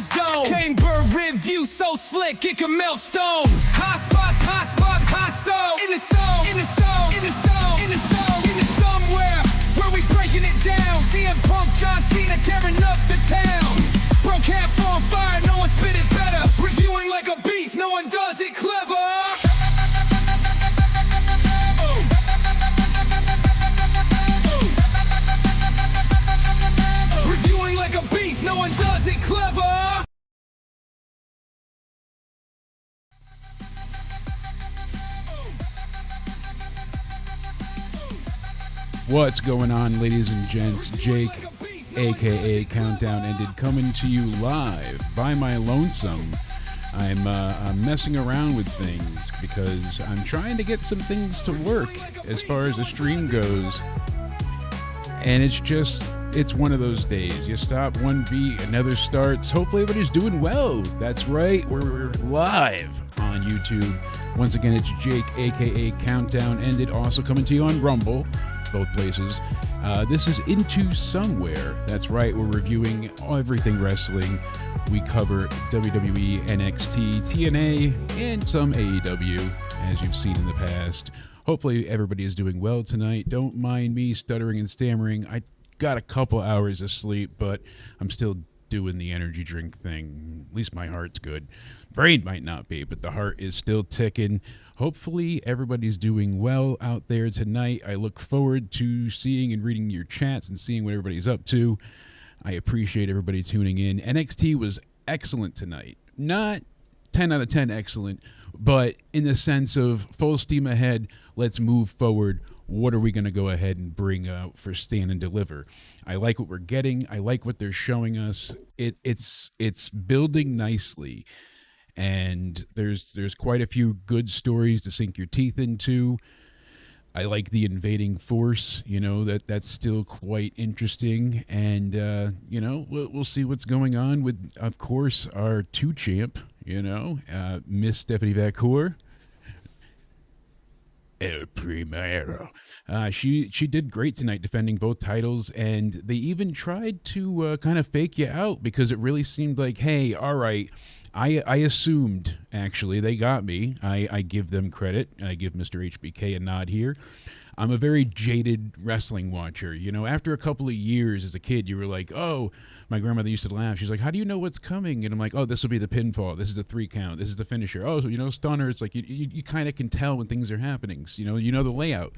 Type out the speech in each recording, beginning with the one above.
zone. Chamber review so slick it can melt stone. Hot spots, hot spot, hot stove. In the zone, in the zone, in the zone, in the zone, in the somewhere where we breaking it down. CM Punk, John Cena tearing up the town. Broke half on fire, no one spit it better. Reviewing like a beast, no one does it clever. Reviewing like a beast, no one does it clever. What's going on, ladies and gents? Jake, aka Countdown Ended, coming to you live by my lonesome. I'm messing around with things because I'm trying to get some things to work as far as the stream goes. And it's one of those days. You stop one beat, another starts. Hopefully everybody's doing well. That's right, we're live on YouTube. Once again, it's Jake, aka Countdown Ended, also coming to you on Rumble. Both places. This is Into Somewhere. That's right, we're reviewing everything wrestling. We cover WWE, NXT, TNA, and some AEW, as you've seen in the past. Hopefully everybody is doing well tonight. Don't mind me stuttering and stammering. I got a couple hours of sleep, but I'm still doing the energy drink thing. At least my heart's good. Brain might not be, but the heart is still ticking. Hopefully everybody's doing well out there tonight. I look forward to seeing and reading your chats and seeing what everybody's up to. I appreciate everybody tuning in. NXT was excellent tonight. Not 10 out of 10 excellent, but in the sense of full steam ahead, let's move forward. What are we going to go ahead and bring out for Stand and Deliver? I like what we're getting. I like what they're showing us. It's building nicely. And there's quite a few good stories to sink your teeth into. I like the invading force, that's still quite interesting. And, we'll see what's going on with, of course, our two champ, Miss Stephanie Vaquer. El Primero. She did great tonight defending both titles, and they even tried to kind of fake you out because it really seemed like, hey, all right, I assumed, actually, they got me. I give them credit. I give Mr. HBK a nod here. I'm a very jaded wrestling watcher. After a couple of years as a kid, you were like, oh, my grandmother used to laugh. She's like, how do you know what's coming? And I'm like, oh, this will be the pinfall. This is the 3 count. This is the finisher. Oh, so, stunner. It's like you kind of can tell when things are happening. So, you know the layout.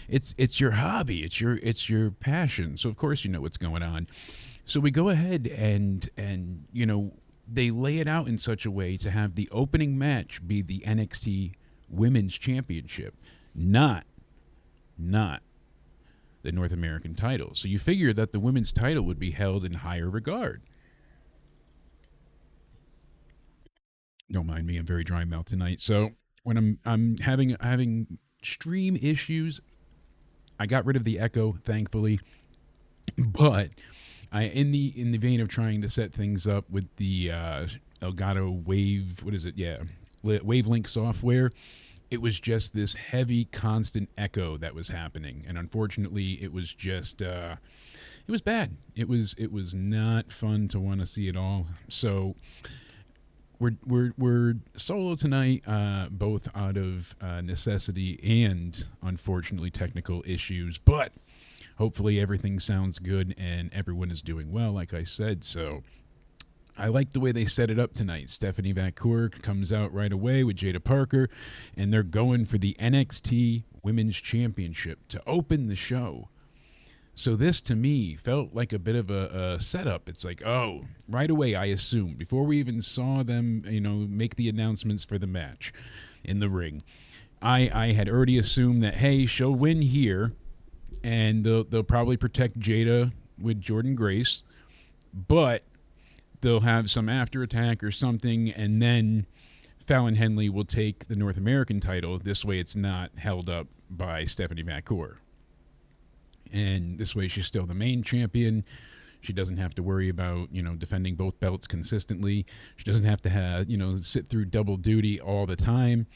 It's your hobby. It's your passion. So, of course, you know what's going on. So we go ahead and they lay it out in such a way to have the opening match be the NXT Women's Championship, not the North American title. So you figure that the women's title would be held in higher regard. Don't mind me, I'm very dry mouth tonight. So when I'm having stream issues, I got rid of the echo, thankfully. But in the vein of trying to set things up with the Elgato Wave, Wavelink software, it was just this heavy, constant echo that was happening, and unfortunately, it was just it was bad. It was not fun to want to see at all. So we're solo tonight, both out of necessity and unfortunately technical issues, but hopefully everything sounds good and everyone is doing well, like I said. So I like the way they set it up tonight. Stephanie Vaquer comes out right away with Jada Parker, and they're going for the NXT Women's Championship to open the show. So this, to me, felt like a bit of a setup. It's like, oh, right away, I assumed, before we even saw them, make the announcements for the match in the ring, I had already assumed that, hey, she'll win here, and they'll probably protect Jada with Jordynne Grace, but they'll have some after attack or something, and then Fallon Henley will take the North American title. This way it's not held up by Stephanie Vaquer. And this way she's still the main champion. She doesn't have to worry about, defending both belts consistently. She doesn't have to sit through double duty all the time.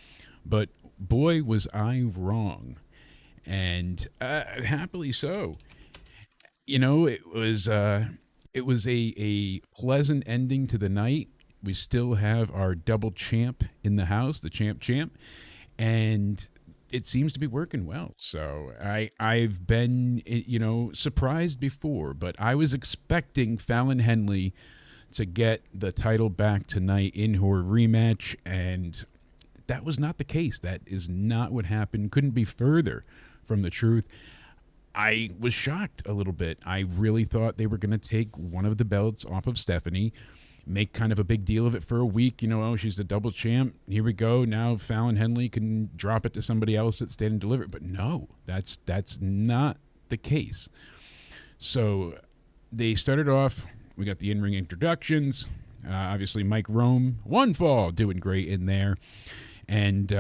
But boy, was I wrong. And happily so. It was It was a pleasant ending to the night. We still have our double champ in the house, the champ, and it seems to be working well. So I've been surprised before, but I was expecting Fallon Henley to get the title back tonight in her rematch, and that was not the case. That is not what happened. Couldn't be further from the truth. I was shocked a little bit. I really thought they were going to take one of the belts off of Stephanie, make kind of a big deal of it for a week. Oh, she's the double champ. Here we go. Now Fallon Henley can drop it to somebody else at Stand and Deliver. But no, that's not the case. So they started off. We got the in-ring introductions. Obviously, Mike Rome, one fall, doing great in there. And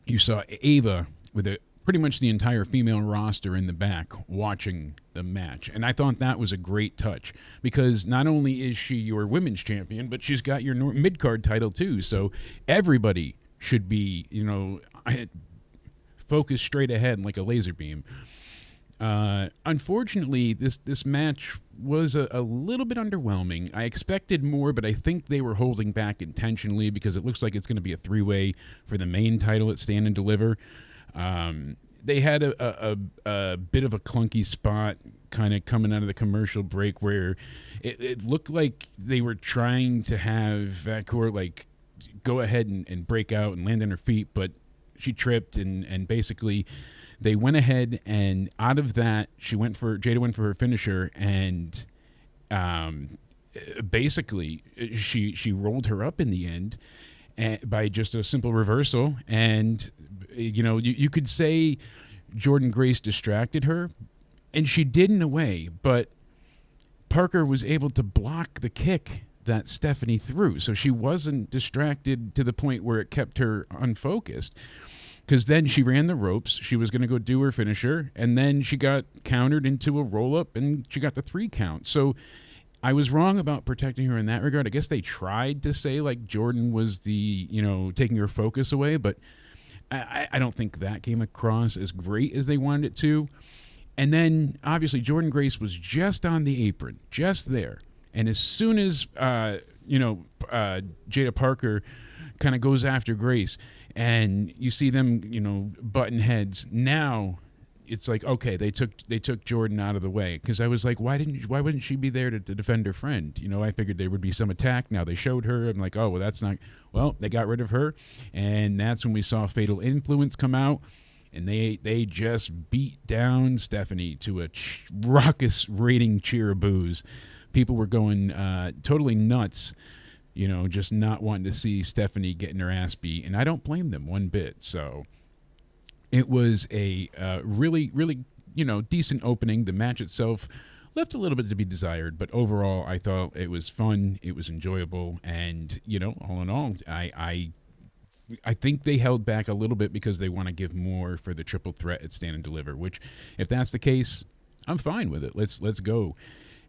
you saw Ava with pretty much the entire female roster in the back watching the match. And I thought that was a great touch because not only is she your women's champion, but she's got your mid-card title too. So everybody should be, focused straight ahead like a laser beam. Unfortunately, this match was a little bit underwhelming. I expected more, but I think they were holding back intentionally because it looks like it's going to be a three-way for the main title at Stand and Deliver. They had a bit of a clunky spot kind of coming out of the commercial break where it looked like they were trying to have Vaquer go ahead and break out and land on her feet, but she tripped and basically they went ahead and out of that Jada went for her finisher and basically she rolled her up in the end by just a simple reversal. And you could say Jordynne Grace distracted her, and she did in a way, but Parker was able to block the kick that Stephanie threw, so she wasn't distracted to the point where it kept her unfocused. Because then she ran the ropes, she was going to go do her finisher, and then she got countered into a roll-up, and she got the 3 count. So I was wrong about protecting her in that regard. I guess they tried to say Jordynne was the, taking her focus away, but I don't think that came across as great as they wanted it to. And then, obviously, Jordynne Grace was just on the apron, just there. And as soon as, Jada Parker kind of goes after Grace, and you see them, button heads, now it's like, okay, they took Jordynne out of the way. Because I was like, why wouldn't she be there to defend her friend? I figured there would be some attack. Now they showed her. I'm like, oh, well, that's not. Well, they got rid of her, and that's when we saw Fatal Influence come out, and they just beat down Stephanie to a raucous rating cheer of boos. People were going totally nuts. Just not wanting to see Stephanie getting her ass beat, and I don't blame them one bit. So it was a really, really, decent opening. The match itself left a little bit to be desired, but overall, I thought it was fun. It was enjoyable, and all in all, I think they held back a little bit because they want to give more for the triple threat at Stand and Deliver. Which, if that's the case, I'm fine with it. Let's go,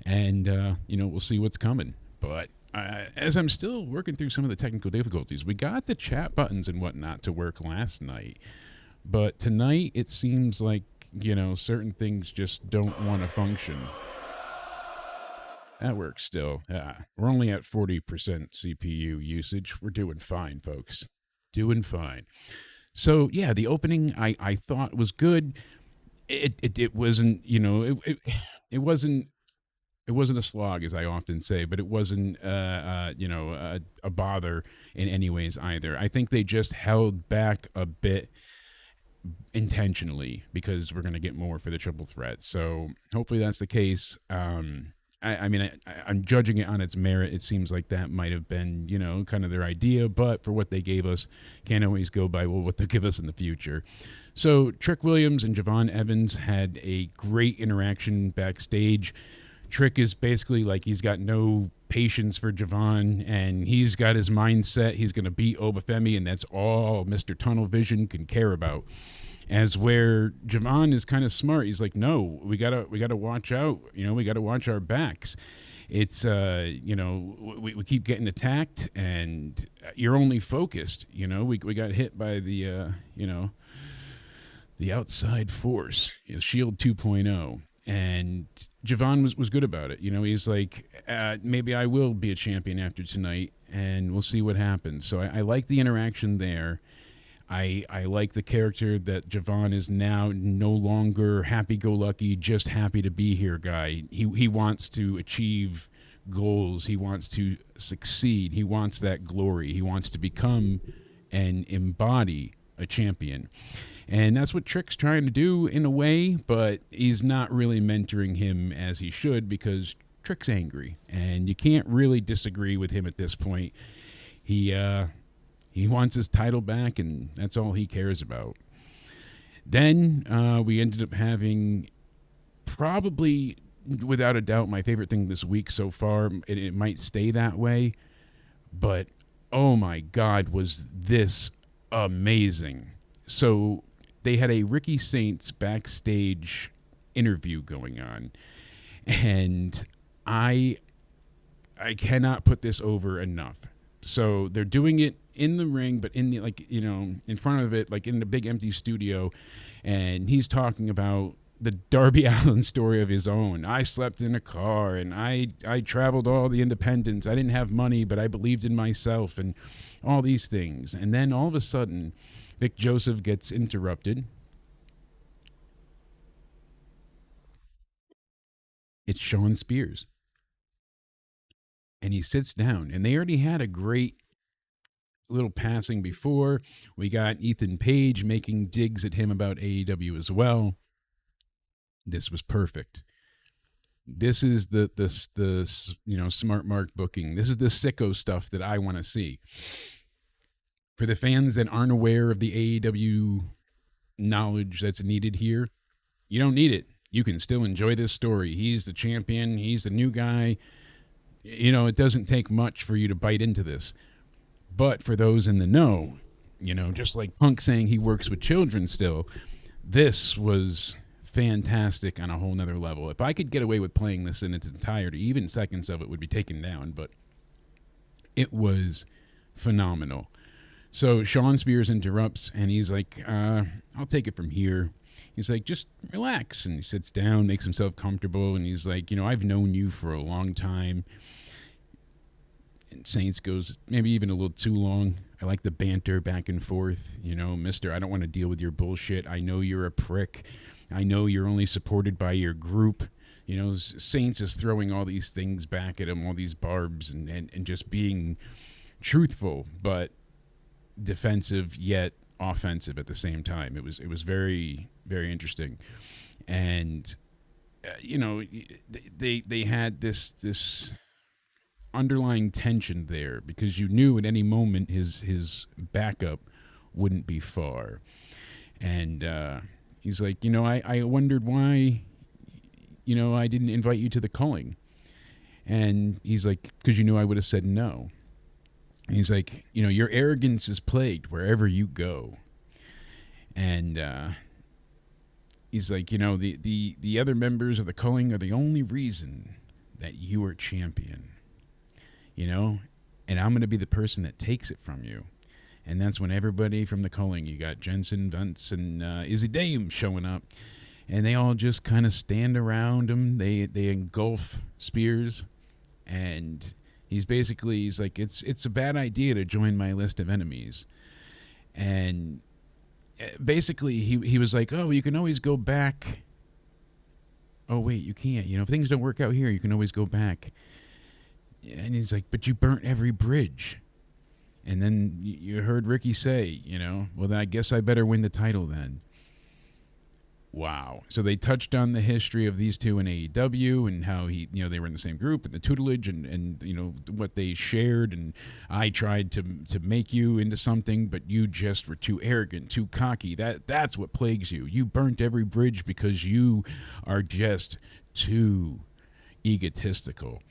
and we'll see what's coming. But as I'm still working through some of the technical difficulties, we got the chat buttons and whatnot to work last night. But tonight, it seems like, certain things just don't want to function. That works still. We're only at 40% CPU usage. We're doing fine, folks. Doing fine. So, yeah, the opening I thought was good. It wasn't, it wasn't a slog, as I often say, but it wasn't, a bother in any ways either. I think they just held back a bit intentionally because we're going to get more for the triple threat. So hopefully that's the case. I'm judging it on its merit. It seems like that might have been, kind of their idea, but for what they gave us, can't always go by what they'll give us in the future. So Trick Williams and Javon Evans had a great interaction backstage. Trick is basically like he's got no patience for Javon, and he's got his mindset. He's going to beat Obafemi, and that's all Mr. Tunnel Vision can care about. As where Javon is kind of smart. He's like, no, we gotta watch out. We gotta watch our backs. It's we keep getting attacked, and you're only focused. We got hit by the the outside force, Shield 2.0. And Javon was good about it. He's like, maybe I will be a champion after tonight, and we'll see what happens. So I like the interaction there. I like the character that Javon is now no longer happy-go-lucky, just happy to be here guy. He wants to achieve goals. He wants to succeed. He wants that glory. He wants to become and embody a champion. And that's what Trick's trying to do in a way, but he's not really mentoring him as he should because Trick's angry. And you can't really disagree with him at this point. He wants his title back, and that's all he cares about. Then we ended up having probably, without a doubt, my favorite thing this week so far. It might stay that way, but oh my God, was this amazing. So they had a Ricky Saints backstage interview going on, and I cannot put this over enough. So they're doing it in the ring, but in the, in front of it, like in the big empty studio, and he's talking about the Darby Allin story of his own. I slept in a car, and I traveled all the independents. I didn't have money, but I believed in myself, and all these things. And then all of a sudden, Vic Joseph gets interrupted. It's Sean Spears. And he sits down, and they already had a great little passing before. We got Ethan Page making digs at him about AEW as well. This was perfect. This is the smart mark booking. This is the sicko stuff that I want to see. For the fans that aren't aware of the AEW knowledge that's needed here, you don't need it. You can still enjoy this story. He's the champion. He's the new guy. It doesn't take much for you to bite into this. But for those in the know, just like Punk saying he works with children still, this was fantastic on a whole nother level. If I could get away with playing this in its entirety, even seconds of it would be taken down, but it was phenomenal. So Sean Spears interrupts, and he's like, I'll take it from here. He's like, just relax. And he sits down, makes himself comfortable, and he's like, I've known you for a long time. And Saints goes, maybe even a little too long. I like the banter back and forth. Mister, I don't want to deal with your bullshit. I know you're a prick. I know you're only supported by your group. Saints is throwing all these things back at him, all these barbs, and just being truthful, but defensive yet offensive at the same time. It was very, very interesting. And they had this underlying tension there because you knew at any moment his backup wouldn't be far. And he's like, I wondered why I didn't invite you to the culling. And he's like, because you knew I would have said no. And he's like, your arrogance is plagued wherever you go. And he's like, the other members of the culling are the only reason that you are champion. And I'm going to be the person that takes it from you. And that's when everybody from the culling, you got Jensen, Vince, and Izzy Dame showing up. And they all just kind of stand around him. They engulf Spears. And he's like, it's a bad idea to join my list of enemies. And basically he was like, oh, you can always go back. Oh, wait, you can't. If things don't work out here, you can always go back. And he's like, but you burnt every bridge. And then you heard Ricky say, well, then I guess I better win the title then. Wow. So they touched on the history of these two in AEW and how they were in the same group and the tutelage and what they shared. And I tried to make you into something, but you just were too arrogant, too cocky. That's what plagues you. You burnt every bridge because you are just too egotistical.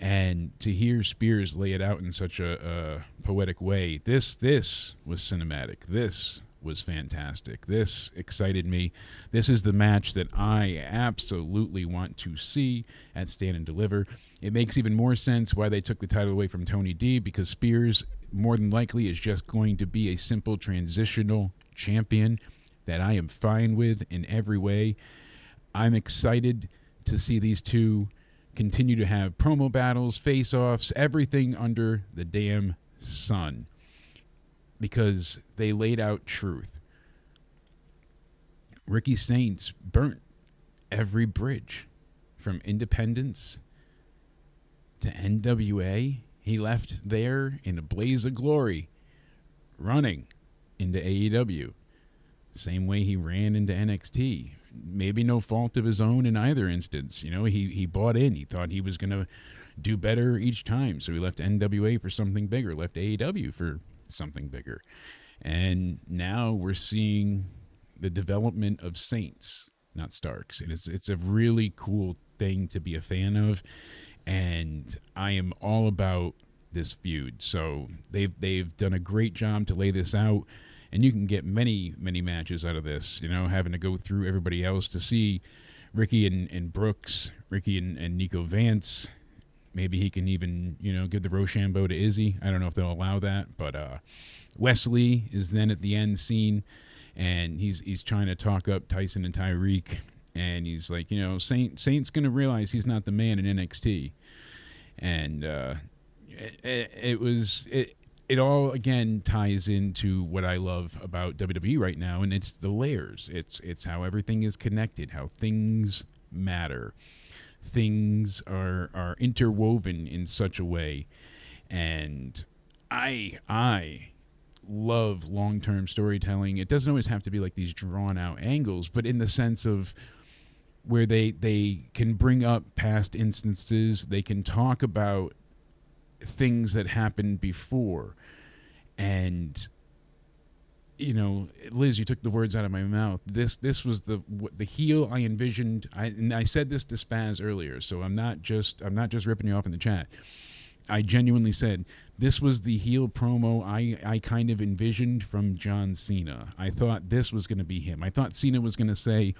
And to hear Spears lay it out in such a poetic way, this was cinematic. This was fantastic. This excited me. This is the match that I absolutely want to see at Stand and Deliver. It makes even more sense why they took the title away from Tony D, because Spears more than likely is just going to be a simple transitional champion that I am fine with in every way. I'm excited to see these two continue to have promo battles, face-offs, everything under the damn sun, because they laid out truth. Ricky Saints burnt every bridge from Independence to NWA. He left there in a blaze of glory, running into AEW. Same way he ran into NXT. Maybe no fault of his own in either instance. You know, he bought in. He thought he was going to do better each time. So he left NWA for something bigger, left AEW for something bigger. And now we're seeing the development of Saints, not Starks. And it's a really cool thing to be a fan of. And I am all about this feud. So they've done a great job to lay this out. And you can get many, many matches out of this, you know, having to go through everybody else to see Ricky and Brooks, Ricky and Nico Vance. Maybe he can even, you know, give the Rochambeau to Izzy. I don't know if they'll allow that. But Wesley is then at the end scene, and he's trying to talk up Tyson and Tyreek. And he's like, you know, Saint's going to realize he's not the man in NXT. And it all, again, ties into what I love about WWE right now, and it's the layers. It's how everything is connected, how things matter. Things are interwoven in such a way. And I love long-term storytelling. It doesn't always have to be like these drawn-out angles, but in the sense of where they can bring up past instances, they can talk about things that happened before. And, you know, Liz, you took the words out of my mouth. This was the heel I envisioned. And I said this to Spaz earlier, so I'm not just ripping you off in the chat. I genuinely said this was the heel promo I kind of envisioned from John Cena. I thought this was going to be him. I thought Cena was going to say,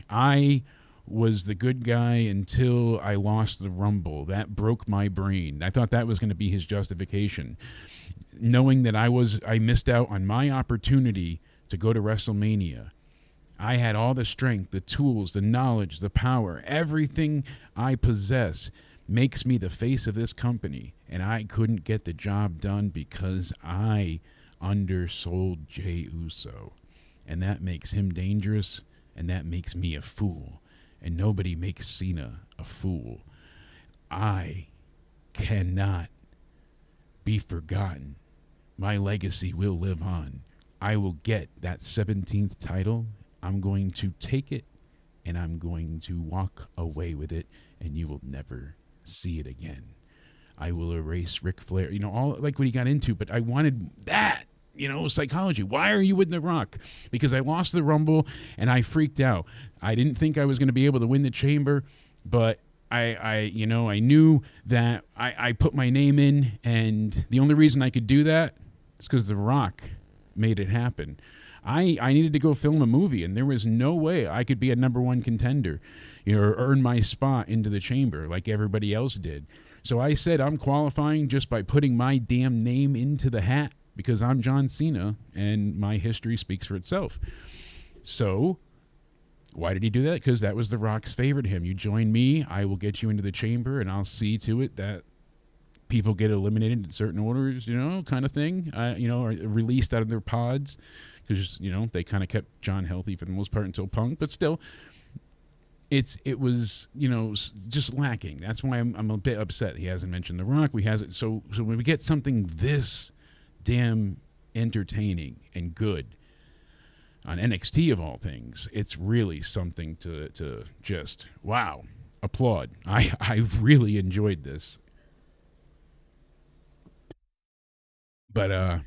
I was the good guy until I lost the Rumble. That broke my brain. I thought that was going to be his justification. Knowing that I missed out on my opportunity to go to WrestleMania. I had all the strength, the tools, the knowledge, the power, everything I possess makes me the face of this company. And I couldn't get the job done because I undersold Jey Uso. And that makes him dangerous, and that makes me a fool. And nobody makes Cena a fool. I cannot be forgotten. My legacy will live on. I will get that 17th title. I'm going to take it, and I'm going to walk away with it, and you will never see it again. I will erase Ric Flair. You know, all like what he got into, but I wanted that. You know, psychology. Why are you with The Rock? Because I lost the Rumble and I freaked out. I didn't think I was going to be able to win the Chamber, but I knew that I put my name in, and the only reason I could do that is because The Rock made it happen. I needed to go film a movie, and there was no way I could be a number one contender, you know, or earn my spot into the Chamber like everybody else did. So I said I'm qualifying just by putting my damn name into the hat, because I'm John Cena, and my history speaks for itself. So, why did he do that? Because that was The Rock's favorite him. You join me, I will get you into the Chamber, and I'll see to it that people get eliminated in certain orders, you know, kind of thing, or released out of their pods, because, you know, they kind of kept John healthy for the most part until Punk, but still, it was, you know, just lacking. That's why I'm a bit upset he hasn't mentioned The Rock. So when we get something this damn entertaining and good on NXT of all things, it's really something to just, wow, applaud. I really enjoyed this. But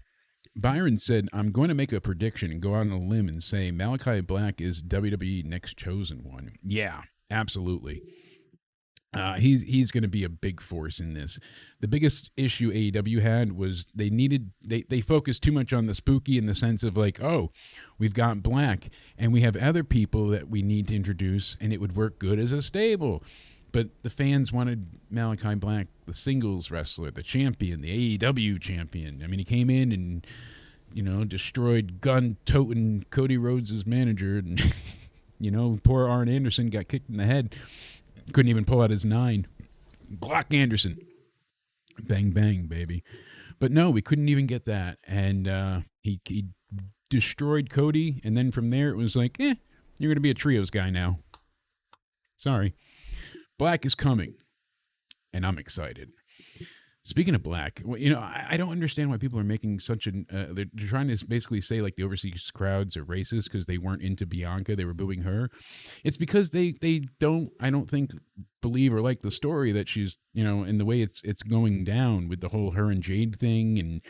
Byron said, I'm going to make a prediction and go out on a limb and say Malachi Black is WWE next chosen one. Yeah, absolutely. He's going to be a big force in this. The biggest issue AEW had was they focused too much on the spooky in the sense of like, oh, we've got Black and we have other people that we need to introduce and it would work good as a stable. But the fans wanted Malachi Black, the singles wrestler, the champion, the AEW champion. I mean, he came in and, you know, destroyed gun-toting Cody Rhodes' manager and Poor Arn Anderson got kicked in the head. Couldn't even pull out his 9. Glock Anderson. Bang, bang, baby. But no, we couldn't even get that. And he destroyed Cody. And then from there, it was like, you're going to be a trios guy now. Sorry. Black is coming. And I'm excited. Speaking of Black, I don't understand why people are making such an... they're trying to basically say like the overseas crowds are racist because they weren't into Bianca. They were booing her. It's because they don't, I don't think, believe or like the story that she's, in the way it's going down with the whole her and Jade thing and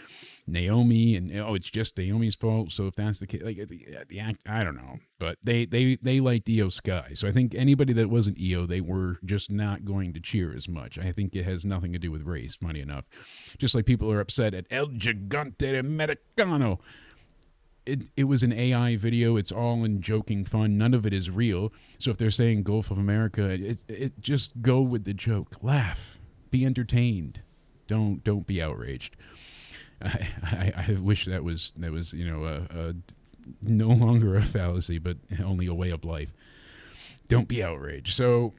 Naomi and, it's just Naomi's fault. So if that's the case, like the act, I don't know. But they liked Io Sky. So I think anybody that wasn't Io, they were just not going to cheer as much. I think it has nothing to do with race, funny enough. Just like people are upset at El Gigante Americano. It was an AI video. It's all in joking fun. None of it is real. So if they're saying Gulf of America, it just go with the joke. Laugh. Be entertained. Don't be outraged. I wish that was no longer a fallacy, but only a way of life. Don't be outraged. So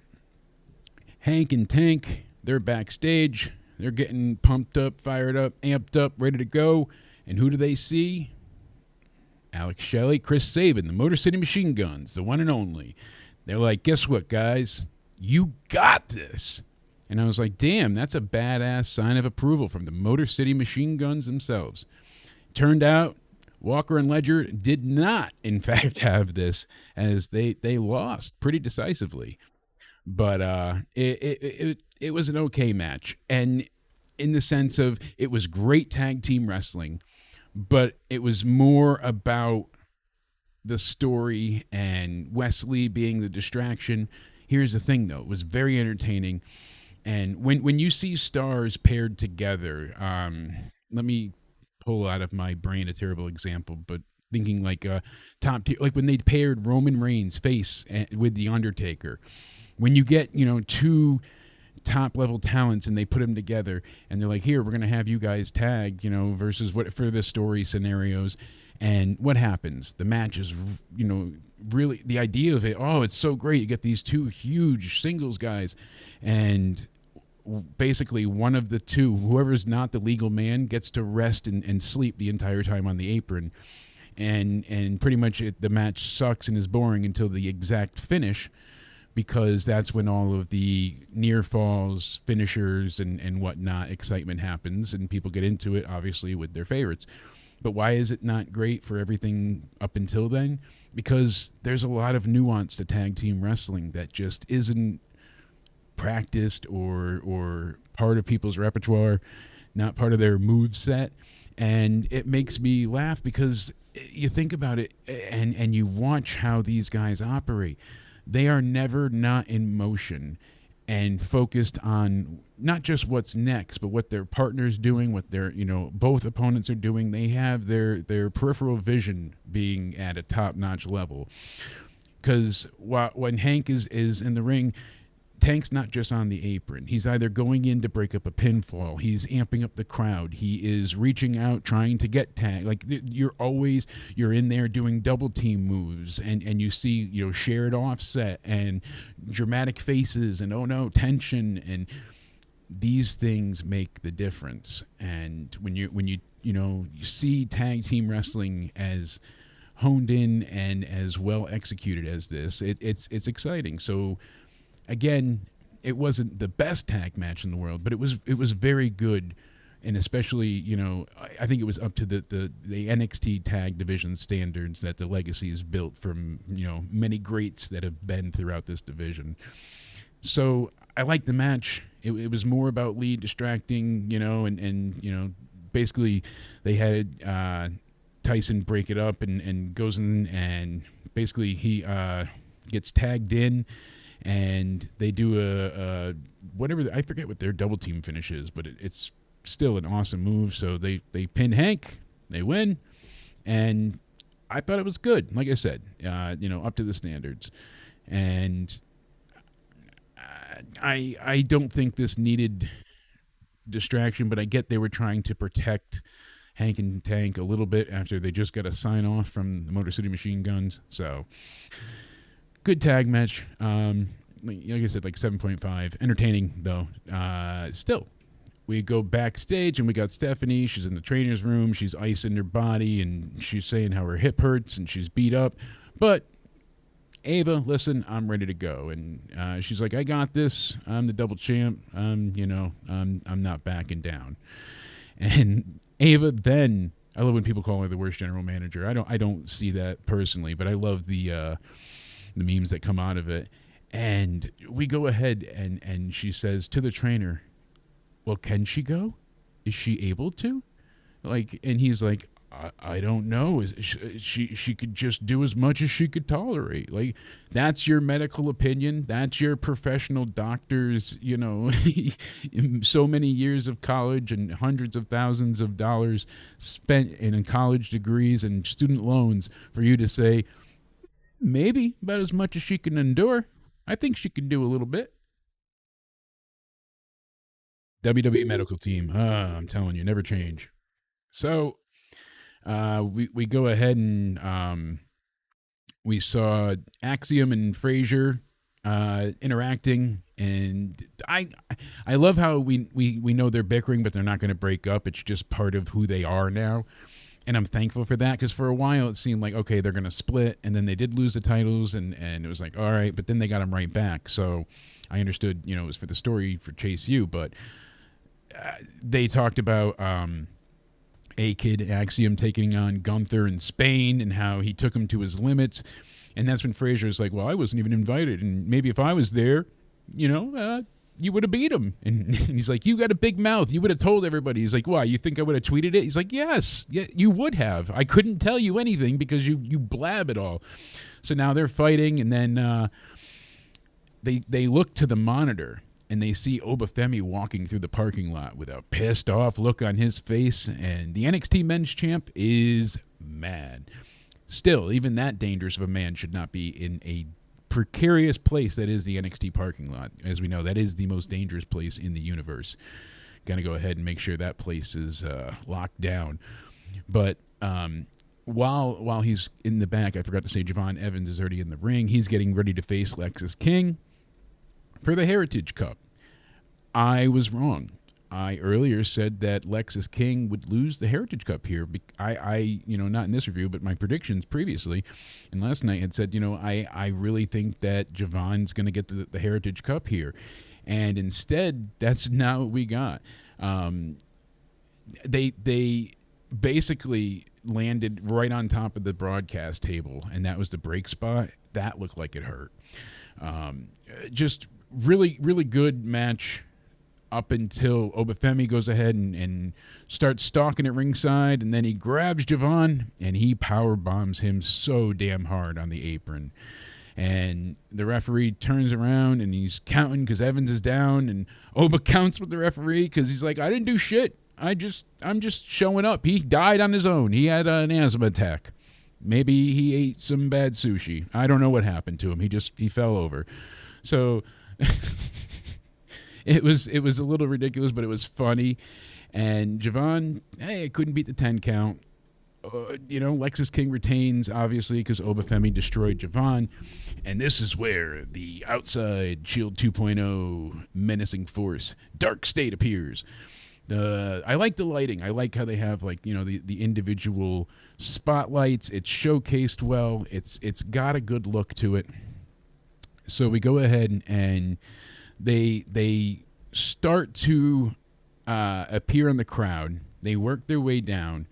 Hank and Tank, they're backstage. They're getting pumped up, fired up, amped up, ready to go. And who do they see? Alex Shelley, Chris Sabin, the Motor City Machine Guns, the one and only. They're like, guess what, guys? You got this. And I was like, damn, that's a badass sign of approval from the Motor City Machine Guns themselves. Turned out, Walker and Ledger did not, in fact, have this, as they lost pretty decisively. But it was an okay match. And in the sense of it was great tag team wrestling, but it was more about the story and Wesley being the distraction. Here's the thing, though. It was very entertaining. And when you see stars paired together, let me pull out of my brain a terrible example, but thinking like top tier, like when they paired Roman Reigns face with The Undertaker. When you get, two top level talents and they put them together and they're like, here, we're going to have you guys tag, versus what for the story scenarios. And what happens? The match is, really the idea of it. Oh, it's so great. You get these two huge singles guys and basically one of the two, whoever's not the legal man, gets to rest and sleep the entire time on the apron. And pretty much the match sucks and is boring until the exact finish, because that's when all of the near falls, finishers, and whatnot excitement happens, and people get into it, obviously, with their favorites. But why is it not great for everything up until then? Because there's a lot of nuance to tag team wrestling that just isn't practiced or part of people's repertoire, not part of their move set. And it makes me laugh because you think about it and you watch how these guys operate. They are never not in motion and focused on not just what's next, but what their partner's doing, what their, both opponents are doing. They have their peripheral vision being at a top-notch level. Because when Hank is in the ring, Tank's not just on the apron. He's either going in to break up a pinfall. He's amping up the crowd. He is reaching out, trying to get tagged. Like you're in there doing double team moves, and you see shared offset and dramatic faces and oh no tension, and these things make the difference. And when you see tag team wrestling as honed in and as well executed as this, it's exciting. So. Again, it wasn't the best tag match in the world, but it was very good, and especially I think it was up to the NXT tag division standards that the Legacy is built from many greats that have been throughout this division. So I liked the match. It was more about Lee distracting, and basically they had Tyson break it up and goes in and basically he gets tagged in. And they do a whatever, I forget what their double team finish is, but it's still an awesome move. So they pin Hank, they win, and I thought it was good. Like I said, up to the standards. And I don't think this needed distraction, but I get they were trying to protect Hank and Tank a little bit after they just got a sign off from the Motor City Machine Guns. So good tag match. Like I said, like 7.5. Entertaining though. Still, we go backstage and we got Stephanie. She's in the trainer's room. She's icing her body and she's saying how her hip hurts and she's beat up. But Ava, listen, I'm ready to go. And she's like, I got this. I'm the double champ. I'm not backing down. And Ava then, I love when people call her the worst general manager. I don't see that personally, but I love the memes that come out of it. And we go ahead and she says to the trainer, well, can she go? Is she able to? Like, and he's like, I don't know. She could just do as much as she could tolerate. Like, that's your medical opinion. That's your professional doctor's, so many years of college and hundreds of thousands of dollars spent in college degrees and student loans for you to say, maybe about as much as she can endure. I think she can do a little bit. WWE medical team. I'm telling you, never change. So we go ahead and we saw Axiom and Frazier interacting, and I love how we know they're bickering, but they're not going to break up. It's just part of who they are now. And I'm thankful for that, because for a while it seemed like, okay, they're going to split, and then they did lose the titles, and it was like, all right, but then they got them right back. So I understood, it was for the story for Chase U, but they talked about A-Kid Axiom taking on Gunther in Spain and how he took him to his limits. And that's when Frazier was like, well, I wasn't even invited, and maybe if I was there, you would have beat him. And he's like, you got a big mouth. You would have told everybody. He's like, why? You think I would have tweeted it? He's like, yes. Yeah, you would have. I couldn't tell you anything because you blab it all. So now they're fighting, and then they look to the monitor, and they see Obafemi walking through the parking lot with a pissed off look on his face, and the NXT Men's Champ is mad. Still, even that dangerous of a man should not be in a precarious place that is the NXT parking lot. As we know, that is the most dangerous place in the universe. Got to go ahead and make sure that place is locked down. But while he's in the back, I forgot to say Javon Evans is already in the ring. He's getting ready to face Lexis King for the Heritage Cup. I was wrong. I earlier said that Lexis King would lose the Heritage Cup here. I not in this review, but my predictions previously and last night had said, I really think that Javon's going to get the Heritage Cup here. And instead, that's not what we got. They basically landed right on top of the broadcast table, and that was the break spot. That looked like it hurt. Just really, really good match up until Obafemi goes ahead and starts stalking at ringside, and then he grabs Javon, and he power bombs him so damn hard on the apron. And the referee turns around, and he's counting because Evans is down, and Oba counts with the referee because he's like, I didn't do shit. I'm just showing up. He died on his own. He had an asthma attack. Maybe he ate some bad sushi. I don't know what happened to him. He fell over. So it was a little ridiculous, but it was funny. And Javon, couldn't beat the 10 count. Lexis King retains, obviously, because Obafemi destroyed Javon. And this is where the outside Shield 2.0 menacing force, Dark State, appears. I like the lighting. I like how they have, the individual spotlights. It's showcased well. It's got a good look to it. So we go ahead and they start to appear in the crowd. They work their way down,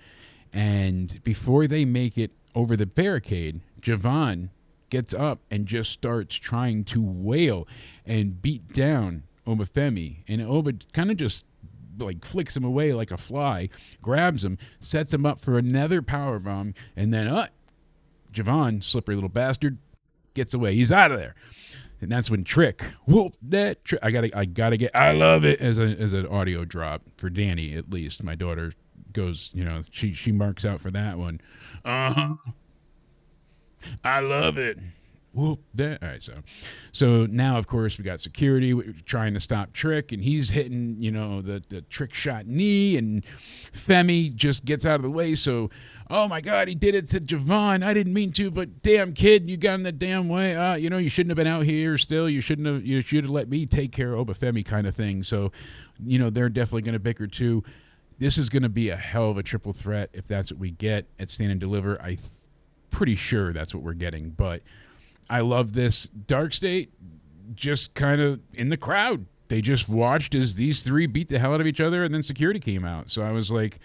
and before they make it over the barricade, Javon gets up and just starts trying to wail and beat down Obafemi, and Oba kind of just flicks him away like a fly, grabs him, sets him up for another powerbomb, and then Javon, slippery little bastard, gets away. He's out of there. And that's when Trick, whoop that Trick. I gotta get. I love it as an audio drop for Danny, at least. My daughter goes, she marks out for that one. I love it. whoop there. All right, so now of course we got security trying to stop Trick, and he's hitting the Trick shot knee, and Femi just gets out of the way. So, oh my God, he did it to Javon. I didn't mean to, but damn kid, you got in the damn way. You shouldn't have been out here. Still, you should have let me take care of Obafemi kind of thing. So, they're definitely going to bicker too. This is going to be a hell of a triple threat if that's what we get at Stand and Deliver. I'm pretty sure that's what we're getting, but I love this. Dark State just kind of in the crowd. They just watched as these three beat the hell out of each other, and then security came out. So I was like,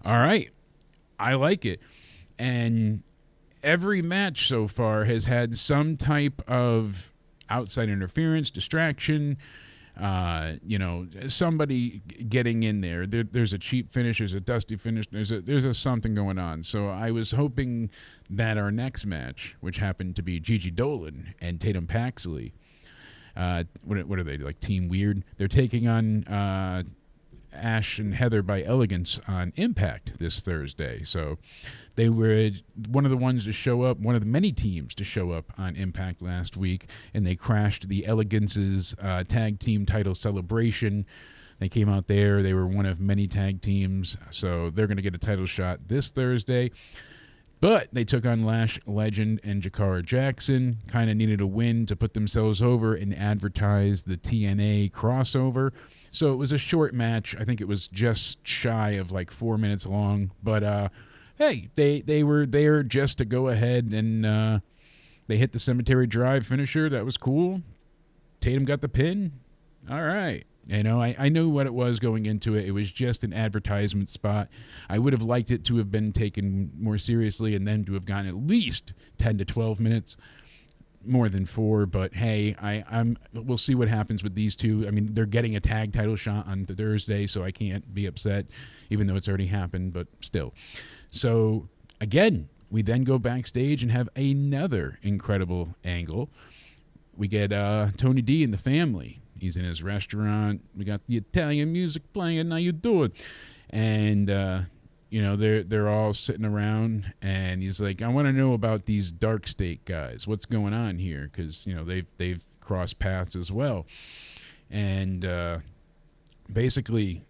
all right, I like it. And every match so far has had some type of outside interference, distraction, somebody getting in there. There's a cheap finish, there's a dusty finish, there's a something going on. So I was hoping that our next match, which happened to be Gigi Dolan and Tatum Paxley, what are they, like Team Weird? They're taking on Ash and Heather by Elegance on Impact this Thursday. So they were one of the ones to show up, one of the many teams to show up on Impact last week, and they crashed the Elegance's tag team title celebration. They came out there. They were one of many tag teams, so they're going to get a title shot this Thursday. But they took on Lash Legend and Jakara Jackson, kind of needed a win to put themselves over and advertise the TNA crossover. So it was a short match. I think it was just shy of like 4 minutes long. But, hey, they were there just to go ahead, and they hit the Cemetery Drive finisher. That was cool. Tatum got the pin. All right. I knew what it was going into it. It was just an advertisement spot. I would have liked it to have been taken more seriously and then to have gotten at least 10 to 12 minutes, more than 4. But hey, we'll see what happens with these two. I mean, they're getting a tag title shot on Thursday, so I can't be upset, even though it's already happened. But still, so again, we then go backstage and have another incredible angle. We get Tony D and the family. He's in his restaurant. We got the Italian music playing. How you doing? And they're all sitting around, and he's like, I want to know about these Dark State guys. What's going on here? Because they've crossed paths as well. And basically,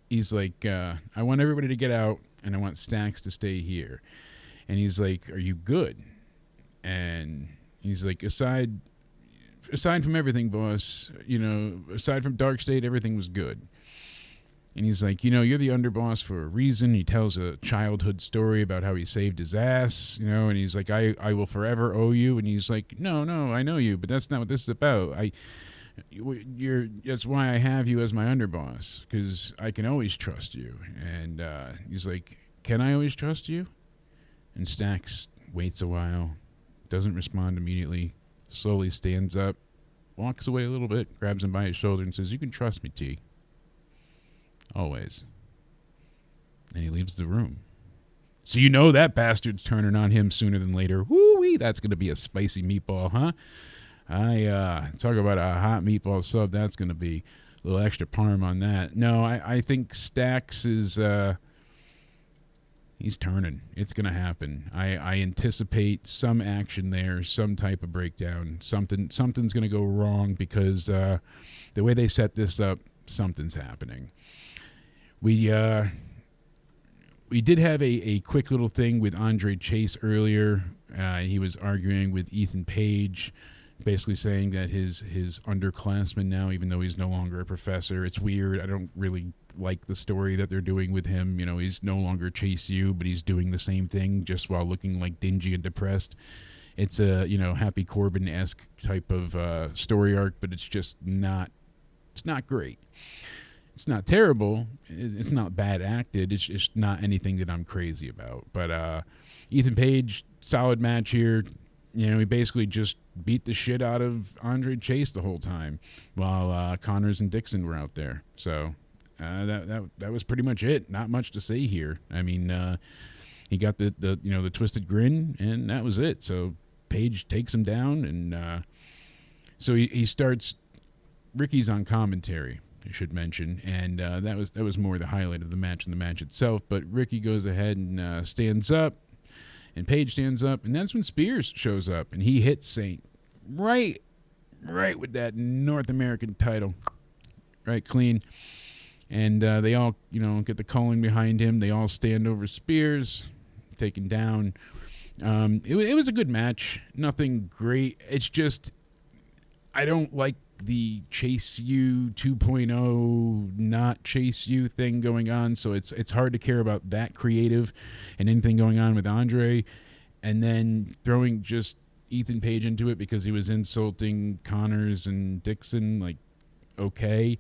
he's like, I want everybody to get out, and I want Stacks to stay here. And he's like, are you good? And he's like, aside from everything, boss, aside from Dark State, everything was good. And he's like, you're the underboss for a reason. He tells a childhood story about how he saved his ass, and he's like, I will forever owe you. And he's like, no, I know you, but that's not what this is about. That's why I have you as my underboss, because I can always trust you. And he's like, can I always trust you? And Stacks waits a while, doesn't respond immediately, slowly stands up, walks away a little bit, grabs him by his shoulder and says, you can trust me, T. Always. And he leaves the room. So that bastard's turning on him sooner than later. Woo-wee, that's going to be a spicy meatball, huh? I talk about a hot meatball sub. That's going to be a little extra parm on that. No, I think Stacks is... he's turning. It's going to happen. I anticipate some action there, some type of breakdown. Something's going to go wrong because the way they set this up, something's happening. We did have a quick little thing with Andre Chase earlier. He was arguing with Ethan Page, basically saying that his underclassman now, even though he's no longer a professor, it's weird. I don't really like the story that they're doing with him. He's no longer Chase U, but he's doing the same thing just while looking like dingy and depressed. It's a Happy Corbin-esque type of story arc, but it's just not. It's not great. It's not terrible. It's not bad acted. It's just not anything that I'm crazy about. But Ethan Page, solid match here. He basically just beat the shit out of Andre Chase the whole time while Connors and Dixon were out there. So that was pretty much it. Not much to say here. I mean, he got the twisted grin, and that was it. So Page takes him down, and so he starts. Ricky's on commentary, I should mention, and that was more the highlight of the match than the match itself. But Ricky goes ahead and stands up, and Page stands up, and that's when Spears shows up, and he hits Saint right with that North American title, right clean. And they all, get the calling behind him. They all stand over Spears, taken down. It was a good match. Nothing great. It's just I don't like the Chase You 2.0 not Chase You thing going on. So it's hard to care about that creative and anything going on with Andre. And then throwing just Ethan Page into it because he was insulting Connors and Dixon, like, okay.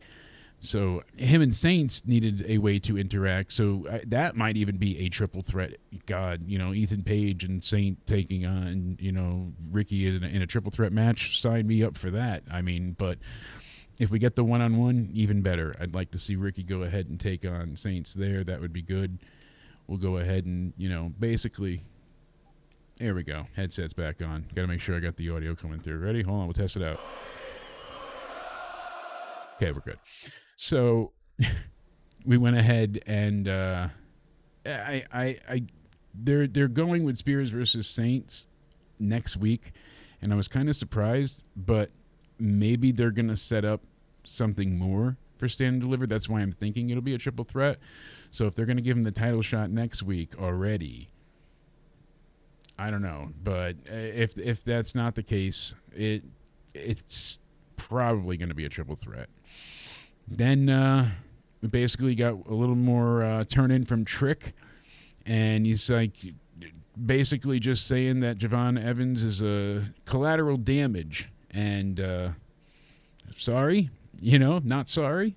So him and Saints needed a way to interact. So that might even be a triple threat. God, Ethan Page and Saint taking on, Ricky in a triple threat match. Sign me up for that. I mean, but if we get the one-on-one, even better. I'd like to see Ricky go ahead and take on Saints there. That would be good. We'll go ahead and, basically, there we go. Headset's back on. Got to make sure I got the audio coming through. Ready? Hold on. We'll test it out. Okay, we're good. So we went ahead and they're going with Spears versus Saints next week, and I was kind of surprised, but maybe they're gonna set up something more for Stand and Deliver. That's why I'm thinking it'll be a triple threat. So if they're gonna give him the title shot next week already, I don't know. But if that's not the case, it's probably gonna be a triple threat. Then we basically got a little more turn in from Trick, and he's like basically just saying that Javon Evans is a collateral damage, and sorry, not sorry.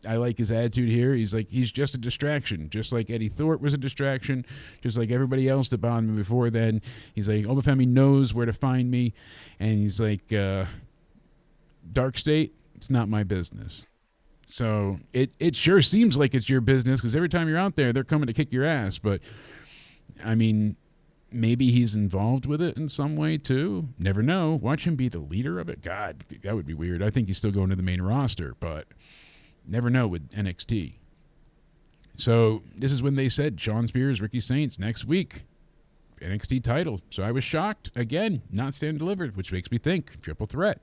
I like his attitude here. He's like, he's just a distraction, just like Eddie Thorpe was a distraction, just like everybody else that bombed me before then. He's like, all the family knows where to find me, and he's like, Dark State, it's not my business. So it sure seems like it's your business because every time you're out there, they're coming to kick your ass. But, I mean, maybe he's involved with it in some way, too. Never know. Watch him be the leader of it. God, that would be weird. I think he's still going to the main roster, but never know with NXT. So this is when they said Shawn Spears, Ricky Saints, next week, NXT title. So I was shocked. Again, not Stand Delivered, which makes me think triple threat.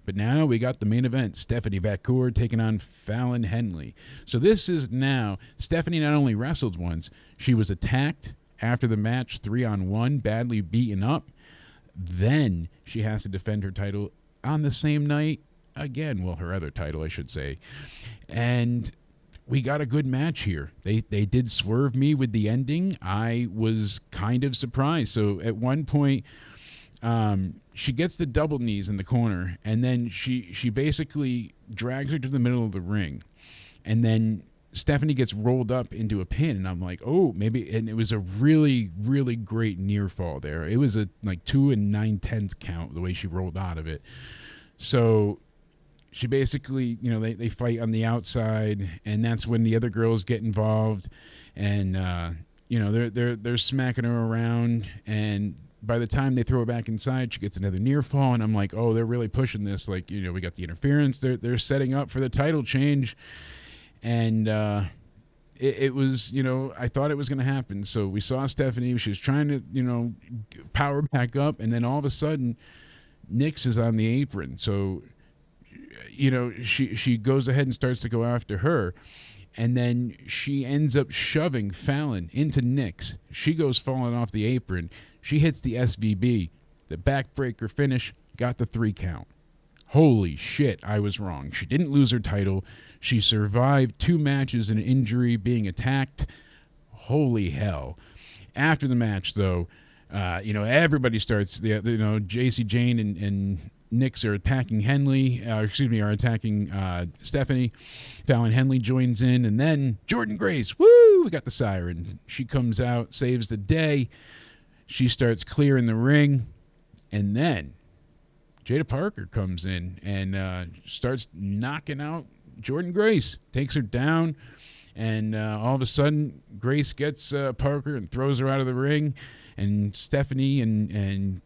But now we got the main event, Stephanie Vaquer taking on Fallon Henley. So this is now, Stephanie not only wrestled once, she was attacked after the match 3-on-1, badly beaten up. Then she has to defend her title on the same night again. Well, her other title, I should say. And we got a good match here. They did swerve me with the ending. I was kind of surprised. So at one point, she gets the double knees in the corner, and then she basically drags her to the middle of the ring, and then Stephanie gets rolled up into a pin, and I'm like, oh, maybe. And it was a really, really great near fall there. It was a 2 9/10 count the way she rolled out of it. So she basically, they fight on the outside, and that's when the other girls get involved, and they're smacking her around, and by the time they throw her back inside, she gets another near fall, and I'm like, oh, they're really pushing this. Like, we got the interference. They're setting up for the title change, and it was, I thought it was going to happen. So we saw Stephanie. She was trying to, power back up, and then all of a sudden, Nyx is on the apron. So, she goes ahead and starts to go after her. And then she ends up shoving Fallon into Nyx. She goes falling off the apron. She hits the SVB. The backbreaker finish, got the 3 count. Holy shit, I was wrong. She didn't lose her title. She survived 2 matches and an injury, being attacked. Holy hell. After the match, though, everybody starts, JC Jane and Nyx are attacking are attacking Stephanie. Fallon Henley joins in, and then Jordynne Grace, woo, we got the siren. She comes out, saves the day. She starts clearing the ring, and then Jada Parker comes in and starts knocking out Jordynne Grace, takes her down, and all of a sudden Grace gets Parker and throws her out of the ring, and Stephanie and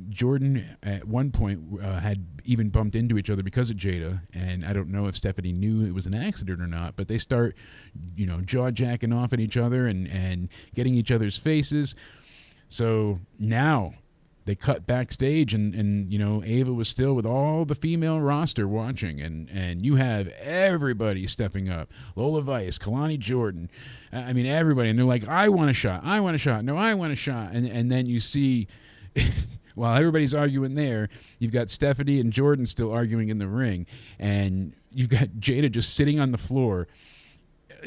Jordynne at one point had even bumped into each other because of Jada, and I don't know if Stephanie knew it was an accident or not, but they start, jaw-jacking off at each other and getting each other's faces. So now they cut backstage, and Ava was still with all the female roster watching, and you have everybody stepping up. Lola Vice, Kalani Jordan, I mean everybody, and they're like, I want a shot, no, I want a shot, and then you see. While everybody's arguing there, you've got Stephanie and Jordan still arguing in the ring, and you've got Jada just sitting on the floor,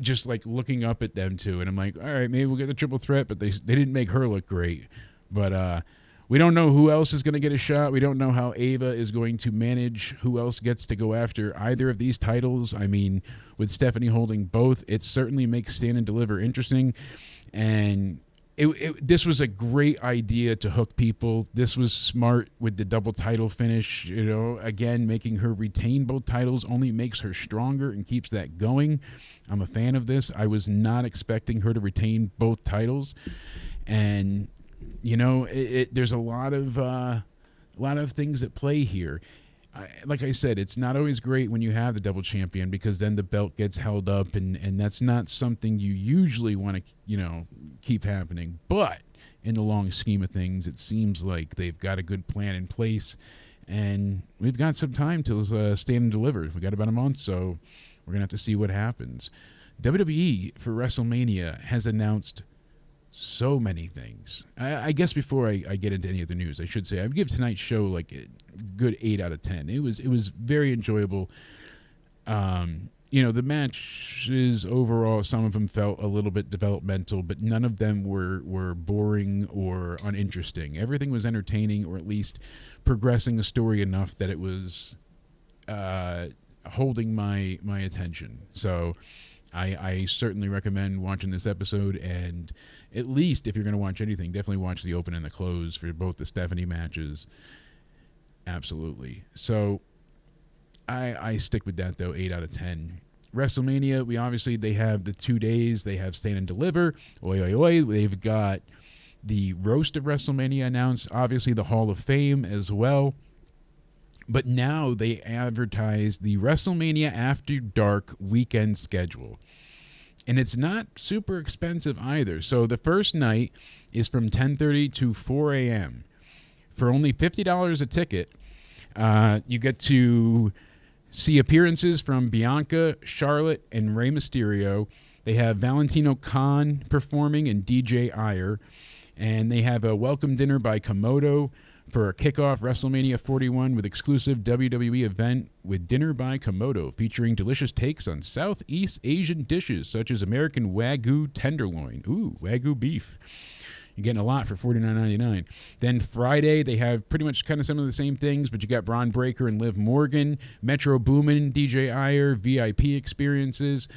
just like looking up at them two. And I'm like, all right, maybe we'll get the triple threat, but they didn't make her look great. But we don't know who else is going to get a shot. We don't know how Ava is going to manage who else gets to go after either of these titles. I mean, with Stephanie holding both, it certainly makes Stand and Deliver interesting. And this was a great idea to hook people. This was smart with the double title finish. Again, making her retain both titles only makes her stronger and keeps that going. I'm a fan of this. I was not expecting her to retain both titles, and there's a lot of things at play here. Like I said, it's not always great when you have the double champion, because then the belt gets held up, and that's not something you usually want to, keep happening. But in the long scheme of things, it seems like they've got a good plan in place, and we've got some time till Stand and Deliver. We got about a month, so we're gonna have to see what happens. WWE for WrestleMania has announced so many things. I guess before I get into any of the news, I should say I would give tonight's show like a good 8 out of 10. It was very enjoyable. The matches overall, some of them felt a little bit developmental, but none of them were boring or uninteresting. Everything was entertaining, or at least progressing the story enough that it was holding my attention. So I certainly recommend watching this episode, and at least if you're going to watch anything, definitely watch the open and the close for both the Stephanie matches. Absolutely. So I stick with that, though, 8 out of 10. WrestleMania, they have the 2 days. They have Stand and Deliver. Oi, oi, oi. They've got the roast of WrestleMania announced. Obviously, the Hall of Fame as well. But now they advertise the WrestleMania After Dark weekend schedule. And it's not super expensive either. So the first night is from 10:30 to 4 a.m. For only $50 a ticket, you get to see appearances from Bianca, Charlotte, and Rey Mysterio. They have Valentino Khan performing and DJ Iyer. And they have a welcome dinner by Komodo for a kickoff WrestleMania 41 with exclusive WWE event with dinner by Komodo, featuring delicious takes on Southeast Asian dishes such as American Wagyu tenderloin. Ooh, Wagyu beef. You're getting a lot for $49.99. Then Friday, they have pretty much kind of some of the same things, but you got Braun Breaker and Liv Morgan, Metro Boomin, DJ Iyer, VIP experiences.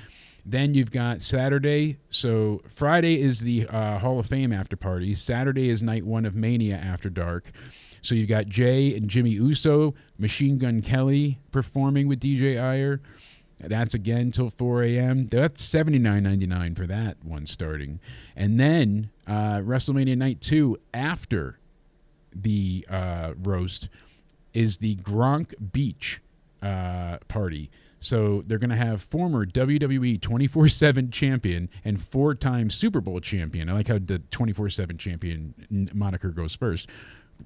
Then you've got Saturday. So Friday is the Hall of Fame after party. Saturday is night one of Mania After Dark. So you've got Jay and Jimmy Uso, Machine Gun Kelly performing with DJ Iyer. That's again till 4 a.m. That's $79.99 for that one starting. And then WrestleMania Night 2 after the roast is the Gronk Beach party. So they're going to have former WWE 24/7 champion and 4-time Super Bowl champion. I like how the 24/7 champion moniker goes first.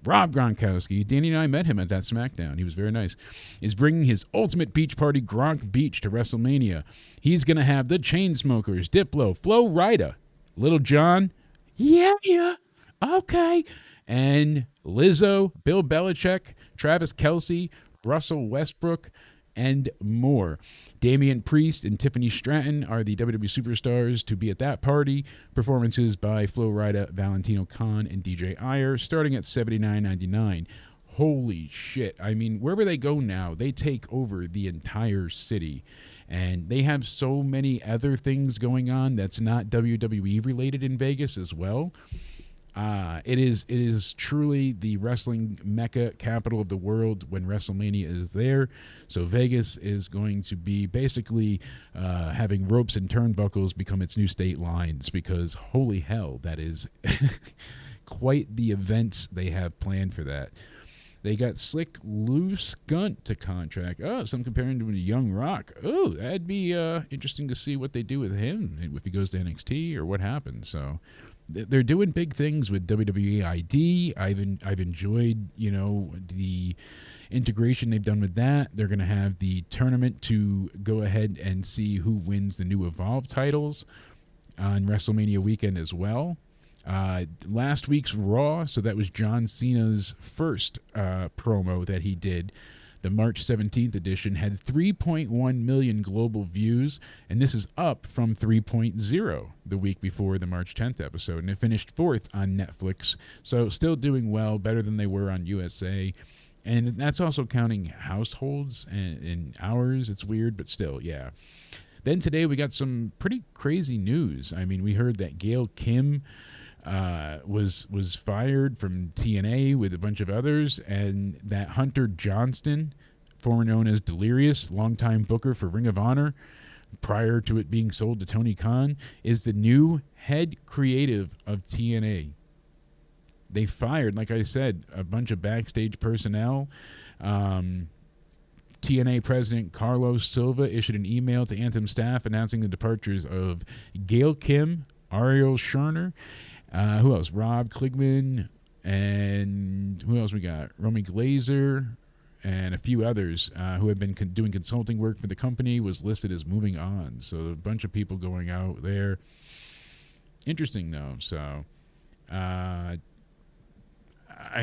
Rob Gronkowski, Danny and I met him at that SmackDown. He was very nice. Is bringing his ultimate beach party, Gronk Beach, to WrestleMania. He's going to have the Chainsmokers, Diplo, Flo Rida, Little John, yeah, okay, and Lizzo, Bill Belichick, Travis Kelce, Russell Westbrook, and more. Damian Priest and Tiffany Stratton are the WWE superstars to be at that party. Performances by Flo Rida, Valentino Khan, and DJ Iyer, starting at $79.99. Holy shit. I mean, wherever they go now, they take over the entire city. And they have so many other things going on that's not WWE related in Vegas as well. It is truly the wrestling mecca capital of the world when WrestleMania is there. So Vegas is going to be basically having ropes and turnbuckles become its new state lines, because holy hell, that is quite the events they have planned for that. They got Slick Loose Gunt to contract. Oh, some comparing to a young Rock. Oh, that'd be interesting to see what they do with him if he goes to NXT or what happens. So they're doing big things with WWE ID. I've enjoyed the integration they've done with that. They're going to have the tournament to go ahead and see who wins the new Evolve titles on WrestleMania weekend as well. Last week's Raw, so that was John Cena's first promo that he did. The March 17th edition had 3.1 million global views, and this is up from 3.0 the week before the March 10th episode, and it finished fourth on Netflix, so still doing well, better than they were on USA. And that's also counting households and hours. It's weird, but still, yeah. Then today we got some pretty crazy news. I mean, we heard that Gail Kim was fired from TNA with a bunch of others, and that Hunter Johnston, former known as Delirious, longtime booker for Ring of Honor, prior to it being sold to Tony Khan, is the new head creative of TNA. They fired, like I said, a bunch of backstage personnel. TNA president Carlos Silva issued an email to Anthem staff announcing the departures of Gail Kim, Ariel Scherner, who else? Rob Kligman, and who else we got? Romy Glazer, and a few others who had been doing consulting work for the company was listed as moving on. So a bunch of people going out there. Interesting, though. So, I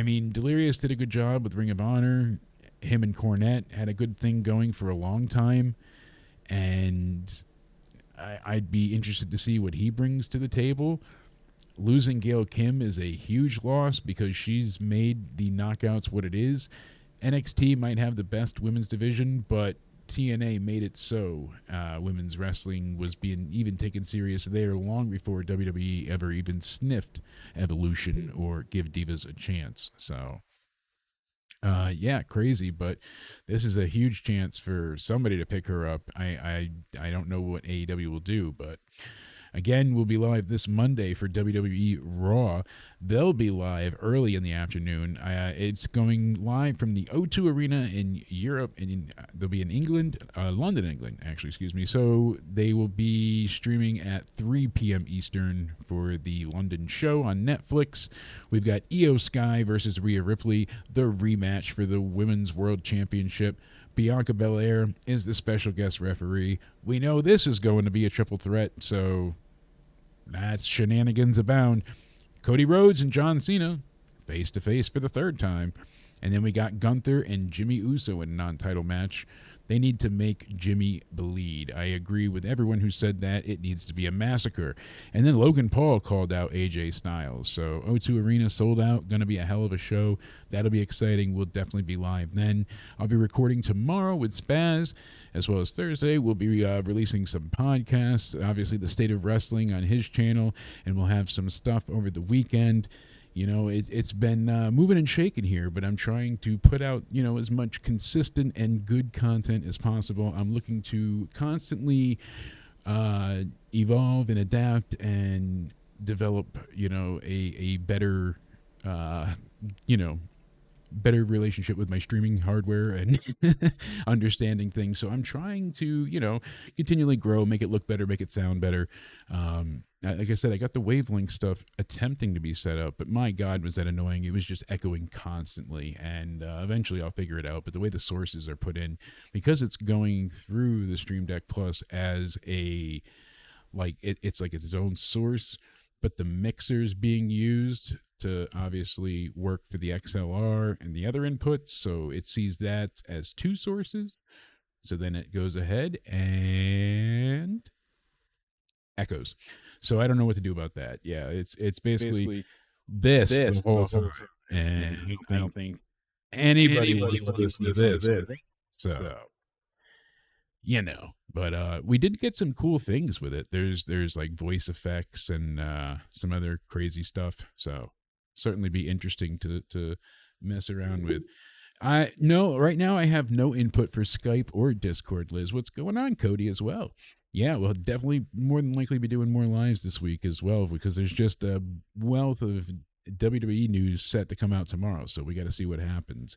mean, Delirious did a good job with Ring of Honor. Him and Cornette had a good thing going for a long time, and I'd be interested to see what he brings to the table. Losing Gail Kim is a huge loss because she's made the Knockouts what it is. NXT might have the best women's division, but TNA made it so women's wrestling was being even taken serious there long before WWE ever even sniffed Evolution or Give Divas a chance. So, yeah, crazy, but this is a huge chance for somebody to pick her up. I don't know what AEW will do, but again, we'll be live this Monday for WWE Raw. They'll be live early in the afternoon. It's going live from the O2 Arena in Europe, and they'll be in England, London, England, actually, excuse me. So they will be streaming at 3 p.m. Eastern for the London show on Netflix. We've got Io Sky versus Rhea Ripley, the rematch for the Women's World Championship. Bianca Belair is the special guest referee. We know this is going to be a triple threat, so that's shenanigans abound. Cody Rhodes and John Cena face-to-face for the third time. And then we got Gunther and Jimmy Uso in a non-title match. They need to make Jimmy bleed. I agree with everyone who said that. It needs to be a massacre. And then Logan Paul called out AJ Styles. So O2 Arena sold out. Going to be a hell of a show. That'll be exciting. We'll definitely be live then. I'll be recording tomorrow with Spaz, as well as Thursday. We'll be releasing some podcasts. Obviously, the State of Wrestling on his channel. And we'll have some stuff over the weekend. You know, it's been moving and shaking here, but I'm trying to put out, as much consistent and good content as possible. I'm looking to constantly evolve and adapt and develop, a better, better relationship with my streaming hardware and understanding things. So I'm trying to, continually grow, make it look better, make it sound better. Like I said, I got the wavelength stuff attempting to be set up, but my God, was that annoying. It was just echoing constantly, and eventually I'll figure it out. But the way the sources are put in, because it's going through the Stream Deck Plus as a, it's like its own source, but the mixer's being used to obviously work for the XLR and the other inputs, so it sees that as two sources. So then it goes ahead and echoes. So I don't know what to do about that. Yeah, it's basically this the whole time. And I don't think anybody wants to listen to this. So, but we did get some cool things with it. There's like voice effects and some other crazy stuff. So certainly be interesting to mess around with. Right now I have no input for Skype or Discord, Liz. What's going on, Cody, as well? Yeah, we'll definitely more than likely be doing more lives this week as well, because there's just a wealth of WWE news set to come out tomorrow, so we got to see what happens.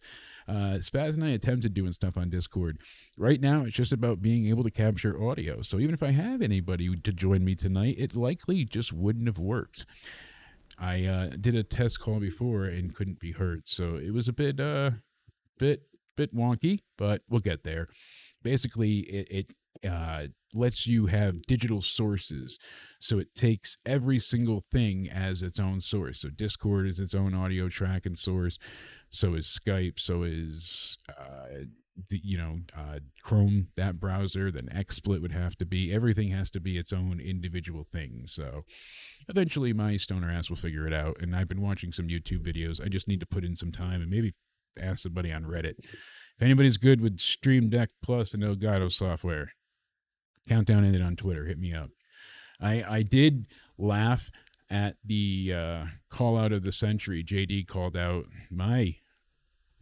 Spaz and I attempted doing stuff on Discord. Right now, it's just about being able to capture audio. So even if I have anybody to join me tonight, it likely just wouldn't have worked. I did a test call before and couldn't be heard, so it was a bit wonky, but we'll get there. Basically, it lets you have digital sources, so it takes every single thing as its own source. So Discord is its own audio track and source. So is Skype. So is Chrome, that browser. Then XSplit would have to be. Everything has to be its own individual thing. So eventually, my stoner ass will figure it out. And I've been watching some YouTube videos. I just need to put in some time and maybe ask somebody on Reddit. If anybody's good with Stream Deck Plus and Elgato software, countdown ended on Twitter. Hit me up. I did laugh at the call out of the century. JD called out my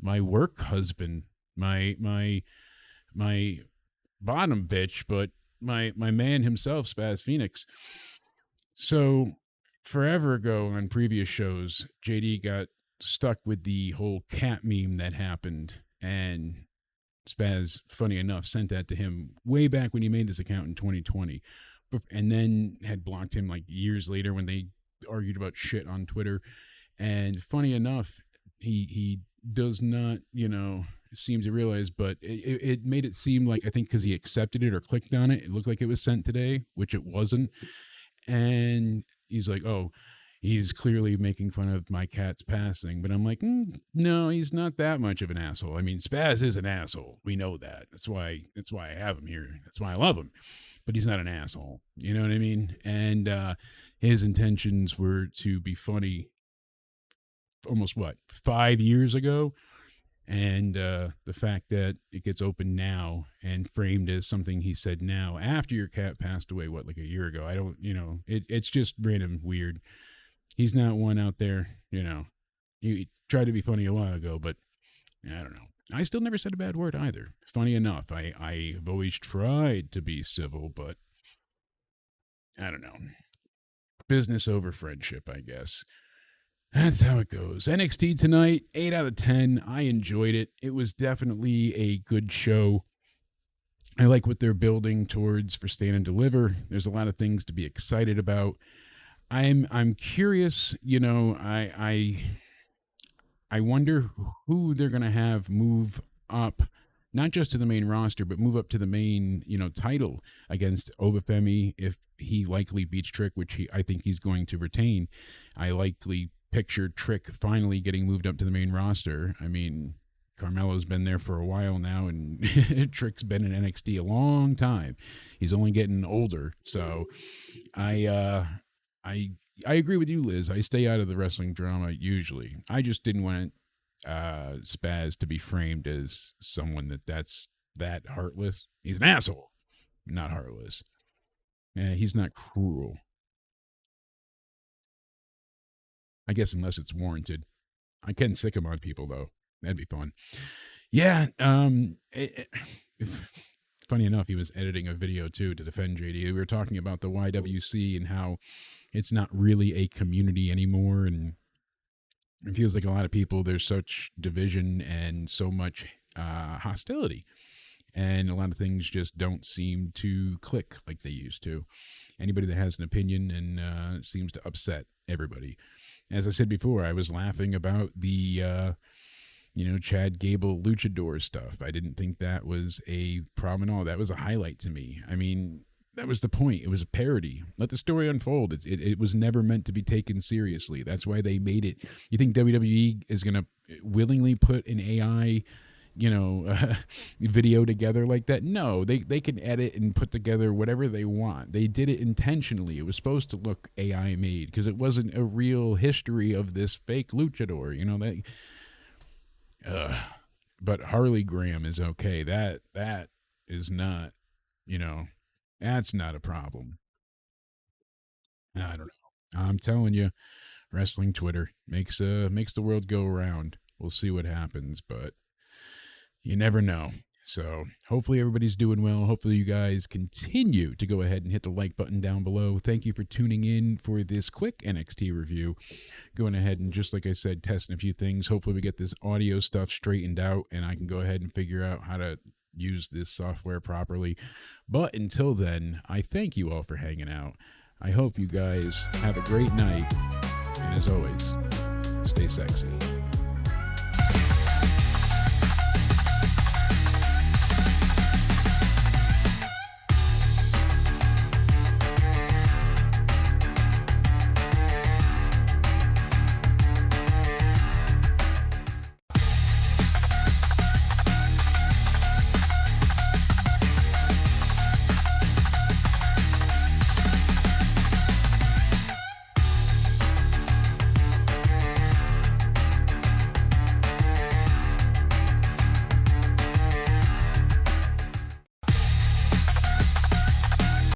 work husband, my bottom bitch, but my man himself, Spaz Phoenix. So forever ago on previous shows, JD got stuck with the whole cat meme that happened, and Spaz, funny enough, sent that to him way back when he made this account in 2020, and then had blocked him like years later when they argued about shit on Twitter. And funny enough, he does not, seem to realize, but it made it seem like, I think because he accepted it or clicked on it, it looked like it was sent today, which it wasn't. And he's like, oh, he's clearly making fun of my cat's passing. But I'm like, no, he's not that much of an asshole. I mean, Spaz is an asshole. We know that. That's why I have him here. That's why I love him. But he's not an asshole. You know what I mean? And his intentions were to be funny almost, 5 years ago? And the fact that it gets open now and framed as something he said now after your cat passed away, like a year ago? I don't, it's just random weird. He's not one out there, he tried to be funny a while ago, but I don't know. I still never said a bad word either. Funny enough, I've always tried to be civil, but I don't know. Business over friendship, I guess. That's how it goes. NXT tonight, 8 out of 10. I enjoyed it. It was definitely a good show. I like what they're building towards for Stand and Deliver. There's a lot of things to be excited about. I'm curious, I wonder who they're going to have move up, not just to the main roster, but move up to the main, title against Obafemi if he likely beats Trick, which I think he's going to retain. I likely pictured Trick finally getting moved up to the main roster. I mean, Carmelo's been there for a while now, and Trick's been in NXT a long time. He's only getting older, so I agree with you, Liz. I stay out of the wrestling drama usually. I just didn't want Spaz to be framed as someone that's that heartless. He's an asshole, not heartless. He's not cruel. I guess unless it's warranted. I can sick him on people though. That'd be fun. Yeah. Funny enough, he was editing a video too to defend JD. We were talking about the YWC and how it's not really a community anymore, and it feels like a lot of people, there's such division and so much hostility, and a lot of things just don't seem to click like they used to. Anybody that has an opinion and seems to upset everybody. As I said before, I was laughing about the Chad Gable luchador stuff. I didn't think that was a problem at all. That was a highlight to me. I mean, that was the point. It was a parody. Let the story unfold. It was never meant to be taken seriously. That's why they made it. You think WWE is going to willingly put an AI, video together like that? No, they can edit and put together whatever they want. They did it intentionally. It was supposed to look AI made because it wasn't a real history of this fake luchador. But Harley Graham is okay. That is not, that's not a problem. I don't know. I'm telling you, wrestling Twitter makes the world go around. We'll see what happens, but you never know. So hopefully everybody's doing well. Hopefully you guys continue to go ahead and hit the like button down below. Thank you for tuning in for this quick NXT review. Going ahead and, just like I said, testing a few things. Hopefully we get this audio stuff straightened out and I can go ahead and figure out how to use this software properly. But until then, I thank you all for hanging out. I hope you guys have a great night. And as always, stay sexy.